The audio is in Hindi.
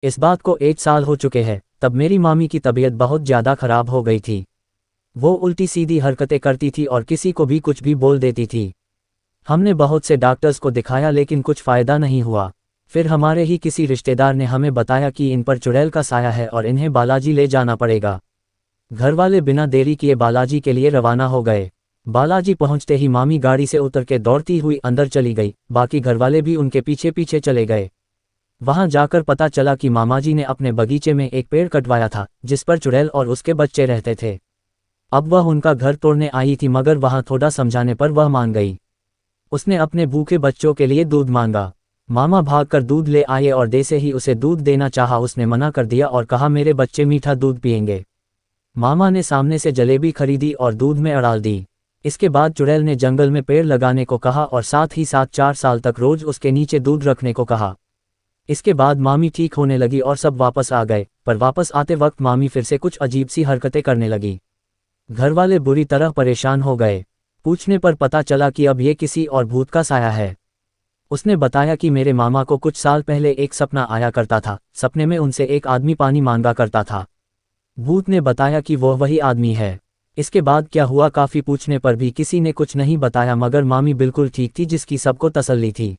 इस बात को 1 साल हो चुके हैं। तब मेरी मामी की तबीयत बहुत ज़्यादा खराब हो गई थी। वो उल्टी सीधी हरकतें करती थी और किसी को भी कुछ भी बोल देती थी। हमने बहुत से डॉक्टर्स को दिखाया लेकिन कुछ फ़ायदा नहीं हुआ। फिर हमारे ही किसी रिश्तेदार ने हमें बताया कि इन पर चुड़ैल का साया है और इन्हें बालाजी ले जाना पड़ेगा। घरवाले बिना देरी किए बालाजी के लिए रवाना हो गए। बालाजी पहुंचते ही मामी गाड़ी से उतर के दौड़ती हुई अंदर चली गई। बाकी घरवाले भी उनके पीछे पीछे चले गए। वहां जाकर पता चला कि मामाजी ने अपने बगीचे में एक पेड़ कटवाया था जिस पर चुड़ैल और उसके बच्चे रहते थे। अब वह उनका घर तोड़ने आई थी मगर वहां थोड़ा समझाने पर वह मान गई। उसने अपने भूखे बच्चों के लिए दूध मांगा। मामा भागकर दूध ले आए और जैसे ही उसे दूध देना चाहा उसने मना कर दिया और कहा मेरे बच्चे मीठा दूध पिएंगे। मामा ने सामने से जलेबी खरीदी और दूध में अड़ाल दी। इसके बाद चुड़ैल ने जंगल में पेड़ लगाने को कहा और साथ ही साथ 4 साल तक रोज उसके नीचे दूध रखने को कहा। इसके बाद मामी ठीक होने लगी और सब वापस आ गए, पर वापस आते वक्त मामी फिर से कुछ अजीब सी हरकतें करने लगी। घरवाले बुरी तरह परेशान हो गए। पूछने पर पता चला कि अब ये किसी और भूत का साया है। उसने बताया कि मेरे मामा को कुछ साल पहले एक सपना आया करता था। सपने में उनसे एक आदमी पानी मांगा करता था। भूत ने बताया कि वह वही आदमी है। इसके बाद क्या हुआ काफ़ी पूछने पर भी किसी ने कुछ नहीं बताया मगर मामी बिल्कुल ठीक थी जिसकी सबको तसल्ली थी।